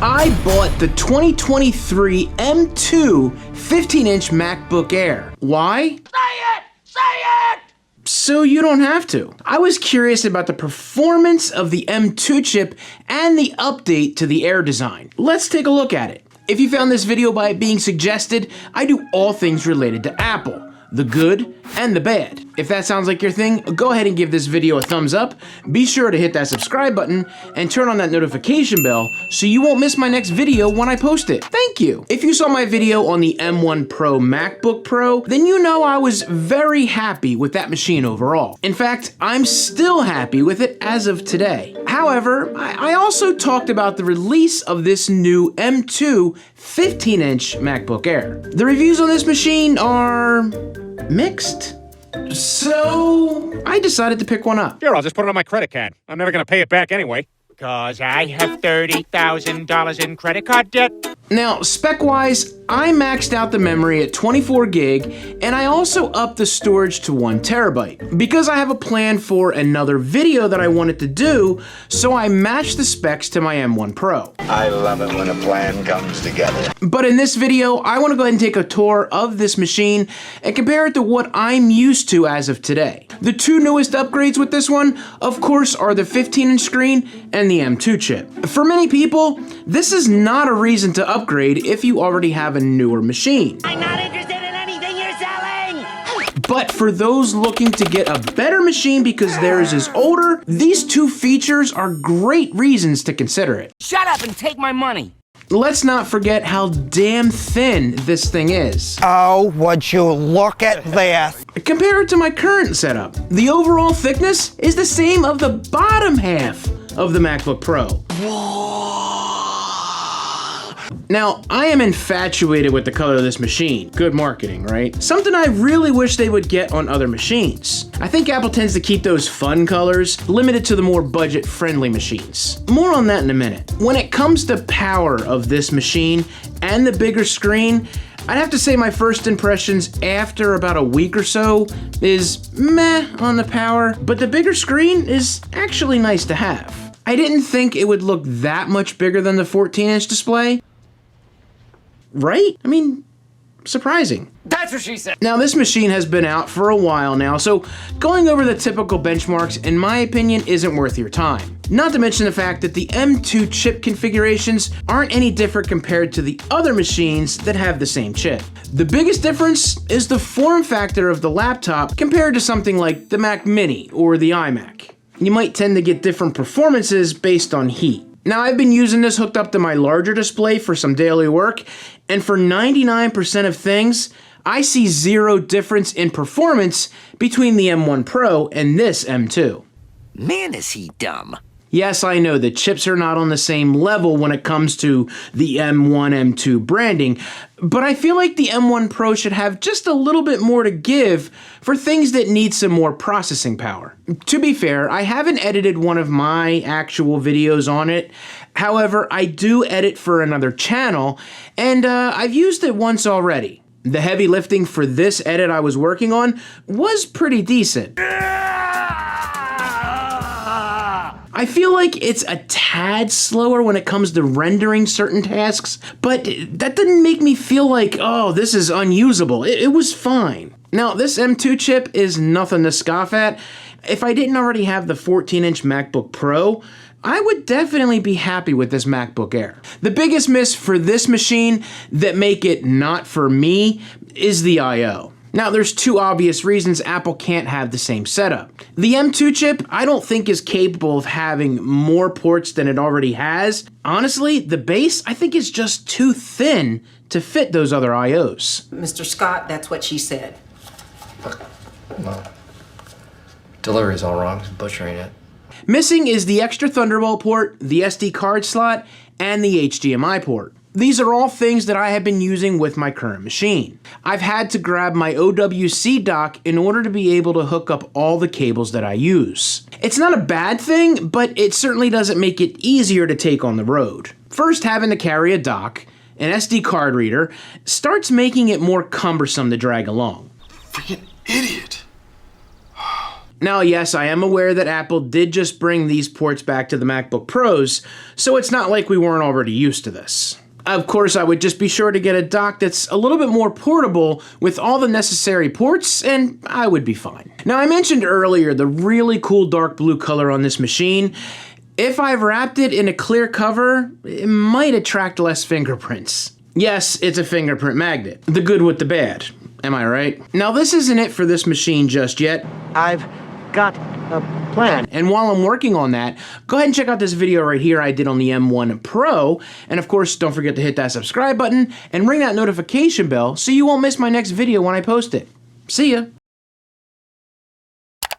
I bought the 2023 M2 15-inch MacBook Air. Why? Say it! Say it! So you don't have to. I was curious about the performance of the M2 chip and the update to the Air design. Let's take a look at it. If you found this video by it being suggested, I do all things related to Apple. The good and the bad. If that sounds like your thing, go ahead and give this video a thumbs up. Be sure to hit that subscribe button and turn on that notification bell so you won't miss my next video when I post it. Thank you. If you saw my video on the M1 Pro MacBook Pro, then you know I was very happy with that machine overall. In fact, I'm still happy with it as of today. However, I also talked about the release of this new M2 15-inch MacBook Air. The reviews on this machine are mixed. So I decided to pick one up. Here, I'll just put it on my credit card. I'm never gonna pay it back anyway. Cause I have $30,000 in credit card debt. Now, spec-wise, I maxed out the memory at 24 gig, and I also upped the storage to 1 terabyte. Because I have a plan for another video that I wanted to do, so I matched the specs to my M1 Pro. I love it when a plan comes together. But in this video, I want to go ahead and take a tour of this machine and compare it to what I'm used to as of today. The two newest upgrades with this one, of course, are the 15-inch screen and the M2 chip. For many people, this is not a reason to upgrade if you already have a newer machine. I'm not interested in anything you're selling! But for those looking to get a better machine because theirs is older, these two features are great reasons to consider it. Shut up and take my money! Let's not forget how damn thin this thing is. Oh, would you look at this? Compare it to my current setup. The overall thickness is the same of the bottom half of the MacBook Pro. Now, I am infatuated with the color of this machine. Good marketing, right? Something I really wish they would get on other machines. I think Apple tends to keep those fun colors limited to the more budget-friendly machines. More on that in a minute. When it comes to power of this machine and the bigger screen, I'd have to say my first impressions after about a week or so is meh on the power, but the bigger screen is actually nice to have. I didn't think it would look that much bigger than the 14-inch display. Right? I mean, surprising. That's what she said! Now, this machine has been out for a while now, so going over the typical benchmarks, in my opinion, isn't worth your time. Not to mention the fact that the M2 chip configurations aren't any different compared to the other machines that have the same chip. The biggest difference is the form factor of the laptop compared to something like the Mac Mini or the iMac. You might tend to get different performances based on heat. Now, I've been using this hooked up to my larger display for some daily work, and for 99% of things, I see zero difference in performance between the M1 Pro and this M2. Man, is he dumb. Yes, I know the chips are not on the same level when it comes to the M1, M2 branding, but I feel like the M1 Pro should have just a little bit more to give for things that need some more processing power. To be fair, I haven't edited one of my actual videos on it. However, I do edit for another channel, and I've used it once already. The heavy lifting for this edit I was working on was pretty decent. I feel like it's a tad slower when it comes to rendering certain tasks, but that didn't make me feel like, oh, this is unusable. It was fine. Now, this M2 chip is nothing to scoff at. If I didn't already have the 14-inch MacBook Pro, I would definitely be happy with this MacBook Air. The biggest miss for this machine that make it not for me is the I/O. Now, there's two obvious reasons Apple can't have the same setup. The M2 chip, I don't think is capable of having more ports than it already has. Honestly, the base, I think is just too thin to fit those other I/Os. Mr. Scott, that's what she said. Well, delivery's all wrong, just butchering it. Missing is the extra Thunderbolt port, the SD card slot, and the HDMI port. These are all things that I have been using with my current machine. I've had to grab my OWC dock in order to be able to hook up all the cables that I use. It's not a bad thing, but it certainly doesn't make it easier to take on the road. First, having to carry a dock, an SD card reader, starts making it more cumbersome to drag along. Freaking idiot. Now, yes, I am aware that Apple did just bring these ports back to the MacBook Pros, so it's not like we weren't already used to this. Of course, I would just be sure to get a dock that's a little bit more portable with all the necessary ports, and I would be fine. Now, I mentioned earlier the really cool dark blue color on this machine. If I've wrapped it in a clear cover, it might attract less fingerprints. Yes, it's a fingerprint magnet. The good with the bad. Am I right? Now, this isn't it for this machine just yet. I've got a plan. And while I'm working on that, go ahead and check out this video right here I did on the M1 Pro. And of course, don't forget to hit that subscribe button and ring that notification bell so you won't miss my next video when I post it. See ya.